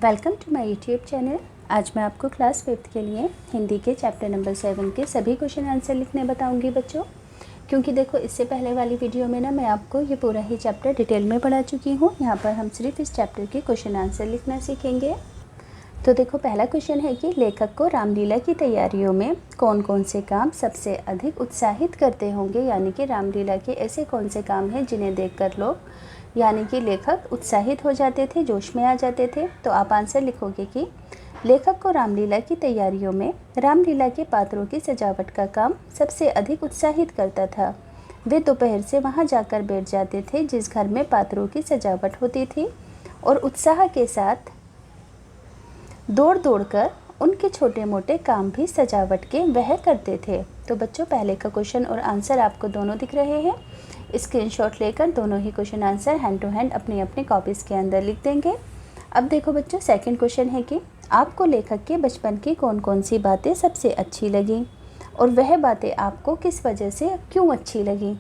Welcome to my YouTube channel. आज मैं आपको क्लास 5th के लिए हिंदी के चैप्टर नंबर 7 के सभी क्वेश्चन आंसर लिखने बताऊंगी बच्चों। क्योंकि देखो इससे पहले वाली वीडियो में ना मैं आपको ये पूरा ही चैप्टर डिटेल में पढ़ा चुकी हूँ। यहाँ पर हम सिर्फ इस चैप्टर के क्वेश्चन आंसर लिखना सीखेंगे। तो देखो पहला क्वेश्चन है कि लेखक को रामलीला की तैयारियों में कौन कौन से काम सबसे अधिक उत्साहित करते होंगे, यानी कि रामलीला के ऐसे कौन से काम हैं जिन्हें देखकर लोग यानी कि लेखक उत्साहित हो जाते थे, जोश में आ जाते थे। तो आप आंसर लिखोगे कि लेखक को रामलीला की तैयारियों में रामलीला के पात्रों की सजावट का काम सबसे अधिक उत्साहित करता था। वे दोपहर से वहां जाकर बैठ जाते थे जिस घर में पात्रों की सजावट होती थी और उत्साह के साथ दौड़ दौड़कर उनके छोटे मोटे काम भी सजावट के वह करते थे। तो बच्चों पहले का क्वेश्चन और आंसर आपको दोनों दिख रहे हैं। स्क्रीनशॉट लेकर दोनों ही question answer hand to hand अपनी अपनी कॉपीज़ के अंदर लिख देंगे। अब देखो बच्चों सेकंड क्वेश्चन है कि आपको लेखक के बचपन की कौन कौन सी बातें सबसे अच्छी लगी और वह बातें आपको किस वजह से क्यों अच्छी लगी।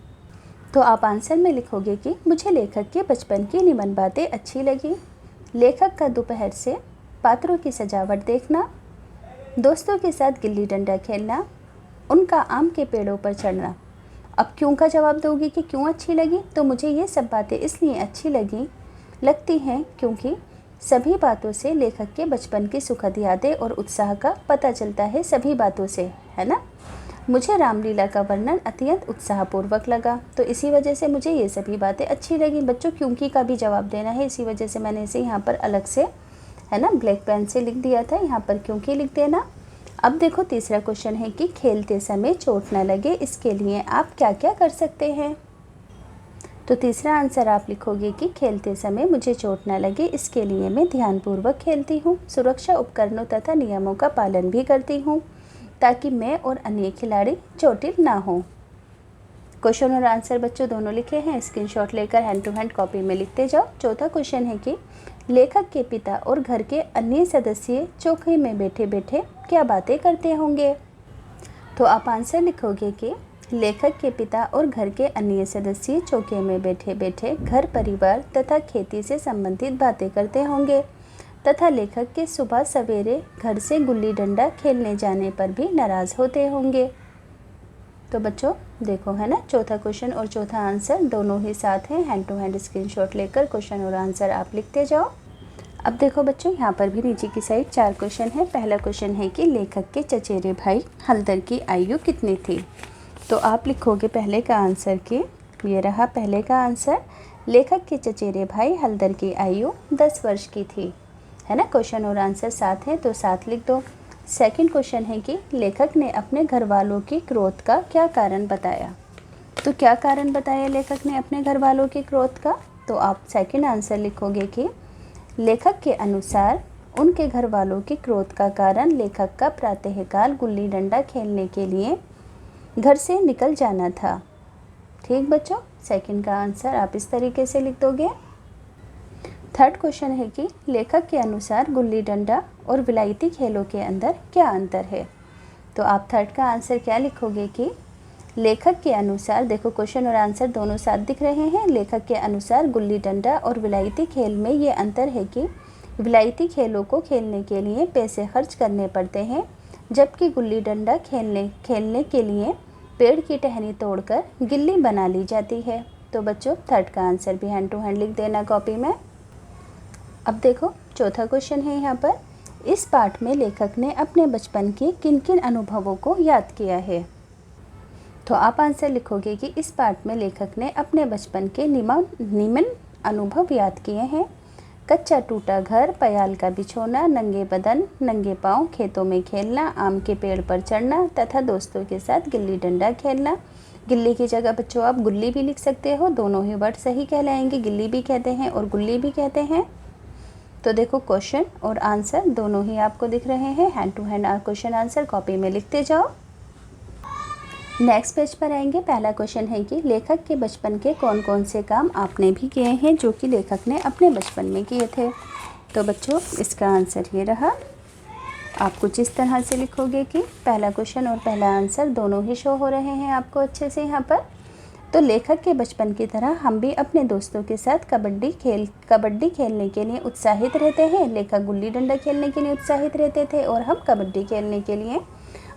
तो आप आंसर में लिखोगे कि मुझे लेखक के बचपन की निम्न बातें अच्छी लगी। लेखक का दोपहर से पात्रों की सजावट देखना, दोस्तों के साथ गिल्ली डंडा खेलना, उनका आम के पेड़ों पर चढ़ना। अब क्यों का जवाब दोगी कि क्यों अच्छी लगी। तो मुझे ये सब बातें इसलिए अच्छी लगती हैं क्योंकि सभी बातों से लेखक के बचपन की सुखद यादें और उत्साह का पता चलता है, सभी बातों से, है ना। मुझे रामलीला का वर्णन अत्यंत उत्साहपूर्वक लगा, तो इसी वजह से मुझे ये सभी बातें अच्छी लगी। बच्चों क्योंकि का भी जवाब देना है, इसी वजह से मैंने इसे यहाँ पर अलग से, है ना, ब्लैक पेन से लिख दिया था। यहाँ पर क्योंकि लिख देना। अब देखो तीसरा क्वेश्चन है कि खेलते समय चोट न लगे इसके लिए आप क्या क्या कर सकते हैं। तो तीसरा आंसर आप लिखोगे कि खेलते समय मुझे चोट न लगे इसके लिए मैं ध्यानपूर्वक खेलती हूँ, सुरक्षा उपकरणों तथा नियमों का पालन भी करती हूँ ताकि मैं और अन्य खिलाड़ी चोटिल ना हो। क्वेश्चन और आंसर बच्चों दोनों लिखे हैं, स्क्रीनशॉट लेकर हैंड टू हैंड कॉपी में लिखते जाओ। चौथा क्वेश्चन है कि लेखक के पिता और घर के अन्य सदस्य चौके में बैठे बैठे क्या बातें करते होंगे। तो आप आंसर लिखोगे कि लेखक के पिता और घर के अन्य सदस्य चौके में बैठे बैठे घर परिवार तथा खेती से संबंधित बातें करते होंगे तथा लेखक के सुबह सवेरे घर से गुल्ली डंडा खेलने जाने पर भी नाराज़ होते होंगे। तो बच्चों देखो, है ना, चौथा क्वेश्चन और चौथा आंसर दोनों ही साथ हैं। हैंड टू हैंड स्क्रीनशॉट लेकर क्वेश्चन और आंसर आप लिखते जाओ। अब देखो बच्चों यहाँ पर भी नीचे की साइड 4 क्वेश्चन है। पहला क्वेश्चन है कि लेखक के चचेरे भाई हलदर की आयु कितनी थी। तो आप लिखोगे पहले का आंसर कि ये रहा पहले का आंसर, लेखक के चचेरे भाई हलदर की आयु 10 वर्ष की थी, है ना। क्वेश्चन और आंसर साथ हैं तो साथ लिख दो। सेकंड क्वेश्चन है कि लेखक ने अपने घर वालों के क्रोध का क्या कारण बताया। तो क्या कारण बताया लेखक ने अपने घर वालों के क्रोध का। तो आप सेकंड आंसर लिखोगे कि लेखक के अनुसार उनके घर वालों के क्रोध का कारण लेखक का प्रातःकाल गुल्ली डंडा खेलने के लिए घर से निकल जाना था। ठीक बच्चों, सेकंड का आंसर आप इस तरीके से लिख दोगे। थर्ड क्वेश्चन है कि लेखक के अनुसार गुल्ली डंडा और विलायती खेलों के अंदर क्या अंतर है। तो आप थर्ड का आंसर क्या लिखोगे कि लेखक के अनुसार, देखो क्वेश्चन और आंसर दोनों साथ दिख रहे हैं। लेखक के अनुसार गुल्ली डंडा और विलायती खेल में ये अंतर है कि विलायती खेलों को खेलने के लिए पैसे खर्च करने पड़ते हैं जबकि गुल्ली डंडा खेलने के लिए पेड़ की टहनी तोड़कर गिल्ली बना ली जाती है। तो बच्चों थर्ड का आंसर भी हैंड टू हैंड लिख देना कॉपी में। अब देखो चौथा क्वेश्चन है यहाँ पर, इस पाठ में लेखक ने अपने बचपन के किन किन अनुभवों को याद किया है। तो आप आंसर लिखोगे कि इस पाठ में लेखक ने अपने बचपन के निम्न अनुभव याद किए हैं। कच्चा टूटा घर, पयाल का बिछोना, नंगे बदन नंगे पाँव, खेतों में खेलना, आम के पेड़ पर चढ़ना तथा दोस्तों के साथ गिल्ली डंडा खेलना। गिल्ली की जगह बच्चों आप गुल्ली भी लिख सकते हो, दोनों ही वर्ड सही कहलाएंगे, गिल्ली भी कहते हैं और गुल्ली भी कहते हैं। तो देखो क्वेश्चन और आंसर दोनों ही आपको दिख रहे हैं। Hand to hand question answer copy में लिखते जाओ। नेक्स्ट पेज पर आएंगे। पहला क्वेश्चन है कि लेखक के बचपन के कौन कौन से काम आपने भी किए हैं जो कि लेखक ने अपने बचपन में किए थे। तो बच्चों इसका आंसर ये रहा। आप कुछ इस तरह से लिखोगे कि पहला क्वेश्चन और पहला आंसर दोनों ही शो हो रहे हैं आपको अच्छे से यहाँ पर। तो लेखक के बचपन की तरह हम भी अपने दोस्तों के साथ कबड्डी खेलने के लिए उत्साहित रहते हैं। लेखक गुल्ली डंडा खेलने के लिए उत्साहित रहते थे और हम कबड्डी खेलने के लिए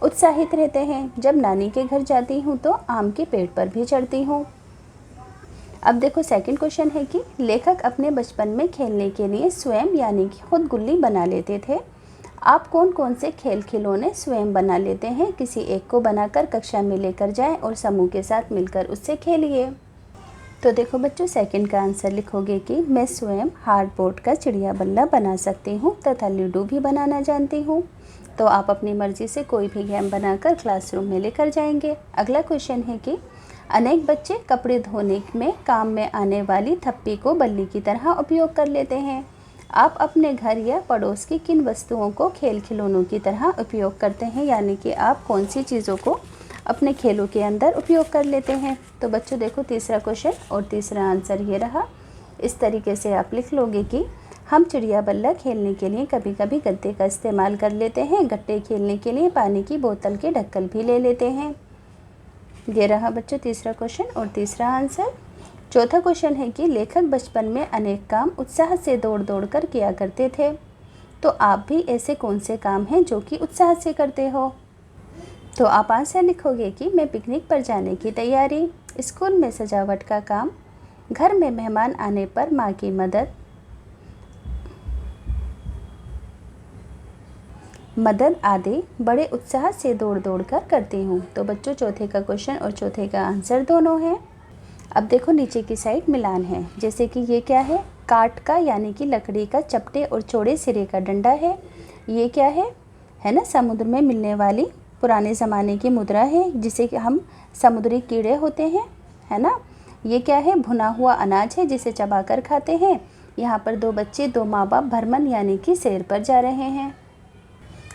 उत्साहित रहते हैं। जब नानी के घर जाती हूँ तो आम के पेड़ पर भी चढ़ती हूँ। अब देखो सेकंड क्वेश्चन है कि लेखक अपने बचपन में खेलने के लिए स्वयं यानी कि खुद गुल्ली बना लेते थे। आप कौन कौन से खिलौने स्वयं बना लेते हैं? किसी एक को बनाकर कक्षा में लेकर जाएं और समूह के साथ मिलकर उससे खेलिए। तो देखो बच्चों, सेकंड का आंसर लिखोगे कि मैं स्वयं हार्डबोर्ड का चिड़िया बल्ला बना सकती हूँ तथा लूडो भी बनाना जानती हूँ। तो आप अपनी मर्जी से कोई भी गेम बनाकर क्लासरूम में लेकर जाएंगे। अगला क्वेश्चन है कि अनेक बच्चे कपड़े धोने में काम में आने वाली थप्पी को बल्ली की तरह उपयोग कर लेते हैं। आप अपने घर या पड़ोस की किन वस्तुओं को खिलौनों की तरह उपयोग करते हैं, यानी कि आप कौन सी चीज़ों को अपने खेलों के अंदर उपयोग कर लेते हैं? तो बच्चों देखो, तीसरा क्वेश्चन और तीसरा आंसर ये रहा। इस तरीके से आप लिख लोगे कि हम चिड़िया बल्ला खेलने के लिए कभी कभी गद्दे का इस्तेमाल कर लेते हैं। गट्टे खेलने के लिए पानी की बोतल के ढक्कन भी ले लेते हैं। ये रहा बच्चों तीसरा क्वेश्चन और तीसरा आंसर। चौथा क्वेश्चन है कि लेखक बचपन में अनेक काम उत्साह से दौड़ कर किया करते थे। तो आप भी ऐसे कौन से काम हैं जो कि उत्साह से करते हो? तो आप आंसर लिखोगे कि मैं पिकनिक पर जाने की तैयारी, स्कूल में सजावट का काम, घर में मेहमान आने पर माँ की मदद आदि बड़े उत्साह से दौड़ कर करती हूँ। तो बच्चों चौथे का क्वेश्चन और चौथे का आंसर दोनों हैं। अब देखो नीचे की साइड मिलान है, जैसे कि ये क्या है? काठ का यानी कि लकड़ी का चपटे और चौड़े सिरे का डंडा है। ये क्या है ना, समुद्र में मिलने वाली पुराने ज़माने की मुद्रा है जिसे कि हम समुद्री कीड़े होते हैं, है ना। ये क्या है? भुना हुआ अनाज है जिसे चबाकर खाते हैं। यहाँ पर दो बच्चे, दो माँ बाप भ्रमण यानी कि सैर पर जा रहे हैं।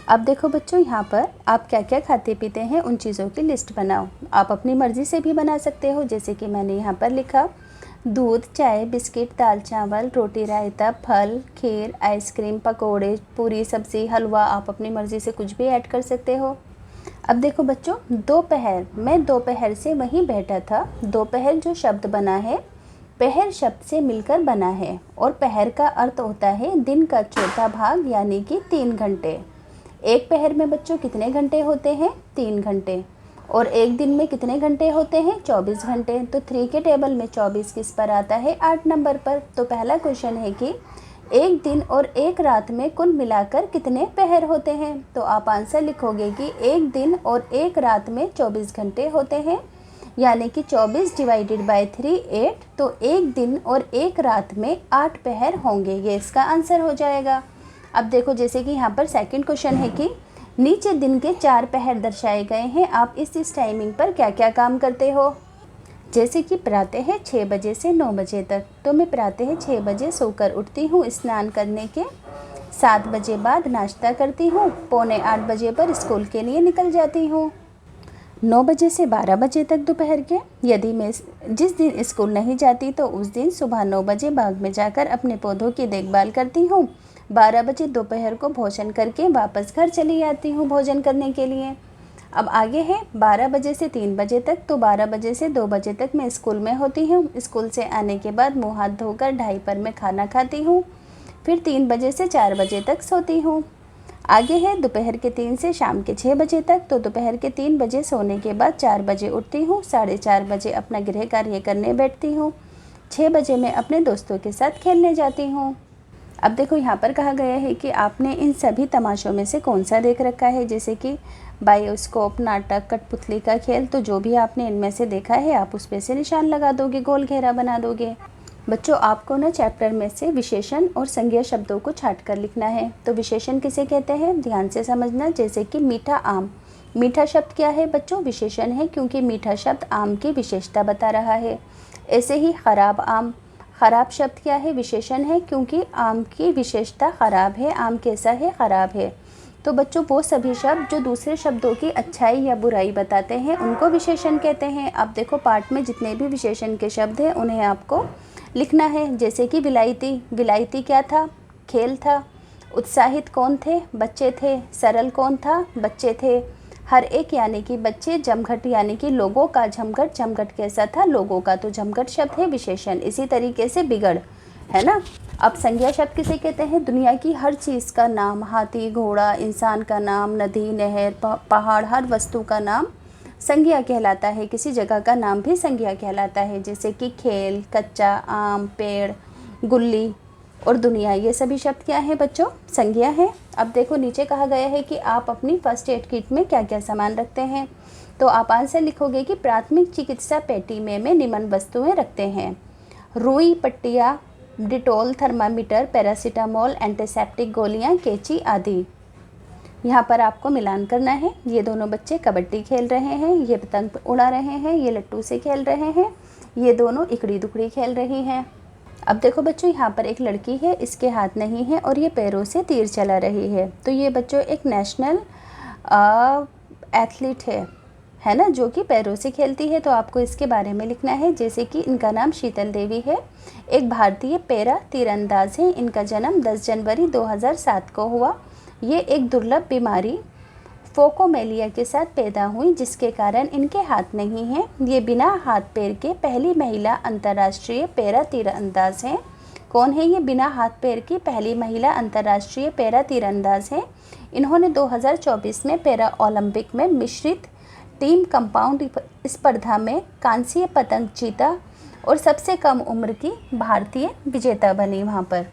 अब देखो बच्चों, यहाँ पर आप क्या क्या खाते पीते हैं उन चीज़ों की लिस्ट बनाओ। आप अपनी मर्ज़ी से भी बना सकते हो, जैसे कि मैंने यहाँ पर लिखा दूध, चाय, बिस्किट, दाल चावल, रोटी, रायता, फल, खीर, आइसक्रीम, पकोड़े, पूरी, सब्ज़ी, हलवा। आप अपनी मर्ज़ी से कुछ भी ऐड कर सकते हो। अब देखो बच्चों, मैं दोपहर से वहीं बैठा था। दोपहर जो शब्द बना है पहर शब्द से मिलकर बना है और पहर का अर्थ होता है दिन का चौथा भाग यानी कि 3 घंटे। एक पहर में बच्चों कितने घंटे होते हैं? 3 घंटे। और एक दिन में कितने घंटे होते हैं? 24 घंटे। तो 3 के टेबल में 24 किस पर आता है? 8 नंबर पर। तो पहला क्वेश्चन है कि एक दिन और एक रात में कुल मिलाकर कितने पहर होते हैं? तो आप आंसर लिखोगे कि एक दिन और एक रात में 24 घंटे होते हैं, यानी कि 24 डिवाइडेड बाय 3 8। तो एक दिन और एक रात में 8 पहर होंगे। ये इसका आंसर हो जाएगा। अब देखो, जैसे कि यहाँ पर सेकंड क्वेश्चन है कि नीचे दिन के 4 पहर दर्शाए गए हैं। आप इस टाइमिंग पर क्या क्या काम करते हो? जैसे कि प्रातः 6 बजे से 9 बजे तक। तो मैं प्रातः 6 बजे सोकर उठती हूँ, स्नान करने के 7 बजे बाद नाश्ता करती हूँ, पौने 8 बजे पर स्कूल के लिए निकल जाती हूँ, 9 बजे से 12 बजे तक दोपहर के। यदि मैं जिस दिन स्कूल नहीं जाती तो उस दिन सुबह 9 बजे बाग में जाकर अपने पौधों की देखभाल करती हूँ। 12 बजे दोपहर को भोजन करके वापस घर चली जाती हूँ भोजन करने के लिए। अब आगे है 12 बजे से 3 बजे तक। तो 12 बजे से 2 बजे तक मैं स्कूल में होती हूँ। स्कूल से आने के बाद मुँह हाथ धोकर 2:30 पर मैं खाना खाती हूँ। फिर 3 बजे से 4 बजे तक सोती हूँ। आगे है दोपहर के 3 से शाम के 6 बजे तक। तो दोपहर के 3 बजे सोने के बाद 4 बजे उठती हूँ, 4:30 बजे अपना गृह कार्य करने बैठती हूँ, 6 बजे मैं अपने दोस्तों के साथ खेलने जाती हूँ। अब देखो, यहाँ पर कहा गया है कि आपने इन सभी तमाशों में से कौन सा देख रखा है, जैसे कि बायोस्कोप, नाटक, कठपुतली का खेल। तो जो भी आपने इनमें से देखा है आप उस पे से निशान लगा दोगे, गोल घेरा बना दोगे। बच्चों, आपको ना चैप्टर में से विशेषण और संज्ञा शब्दों को छांट कर लिखना है। तो विशेषण किसे कहते हैं, ध्यान से समझना। जैसे कि मीठा आम। मीठा शब्द क्या है बच्चों? विशेषण है, क्योंकि मीठा शब्द आम की विशेषता बता रहा है। ऐसे ही खराब आम। खराब शब्द क्या है? विशेषण है, क्योंकि आम की विशेषता खराब है। आम कैसा है? खराब है। तो बच्चों, वो सभी शब्द जो दूसरे शब्दों की अच्छाई या बुराई बताते हैं उनको विशेषण कहते हैं। अब देखो, पाठ में जितने भी विशेषण के शब्द हैं उन्हें आपको लिखना है। जैसे कि विलायती। विलायती क्या था? खेल था। उत्साहित कौन थे? बच्चे थे। सरल कौन था? बच्चे थे। हर एक यानी कि बच्चे, जमघट यानी कि लोगों का जमघट, जमघट कैसा था, लोगों का, तो जमघट शब्द है विशेषण। इसी तरीके से बिगड़, है ना। अब संज्ञा शब्द किसे कहते हैं? दुनिया की हर चीज़ का नाम, हाथी, घोड़ा, इंसान का नाम, नदी, नहर, पहाड़, हर वस्तु का नाम संज्ञा कहलाता है। किसी जगह का नाम भी संज्ञा कहलाता है, जैसे कि खेल, कच्चा आम, पेड़, गुल्ली और दुनिया, ये सभी शब्द क्या हैं बच्चों? संज्ञा है। अब देखो नीचे कहा गया है कि आप अपनी फर्स्ट एड किट में क्या क्या सामान रखते हैं। तो आप आंसर लिखोगे कि प्राथमिक चिकित्सा पेटी में मैं निम्न वस्तुएं रखते हैं: रुई, पट्टियाँ, डिटोल, थर्मामीटर, पैरासीटामोल, एंटीसेप्टिक गोलियाँ, कैंची आदि। यहाँ पर आपको मिलान करना है। ये दोनों बच्चे कबड्डी खेल रहे हैं, ये पतंग उड़ा रहे हैं, ये लट्टू से खेल रहे हैं, ये दोनों इकड़ी दुकड़ी खेल रही हैं। अब देखो बच्चों, यहाँ पर एक लड़की है, इसके हाथ नहीं है और ये पैरों से तीर चला रही है। तो ये बच्चों एक नेशनल एथलीट है ना, जो कि पैरों से खेलती है। तो आपको इसके बारे में लिखना है, जैसे कि इनका नाम शीतल देवी है, एक भारतीय पैरा तीरंदाज है। इनका जन्म 10 जनवरी 2007 को हुआ। ये एक दुर्लभ बीमारी फोकोमेलिया के साथ पैदा हुई, जिसके कारण इनके हाथ नहीं हैं। ये बिना हाथ पैर के पहली महिला अंतर्राष्ट्रीय पैरा तीरंदाज हैं। कौन है ये बिना हाथ पैर की पहली महिला अंतर्राष्ट्रीय पैरा तीरंदाज हैं? इन्होंने 2024 में पैरा ओलंपिक में मिश्रित टीम कंपाउंड स्पर्धा में कांस्य पदक जीता और सबसे कम उम्र की भारतीय विजेता बनी वहाँ पर।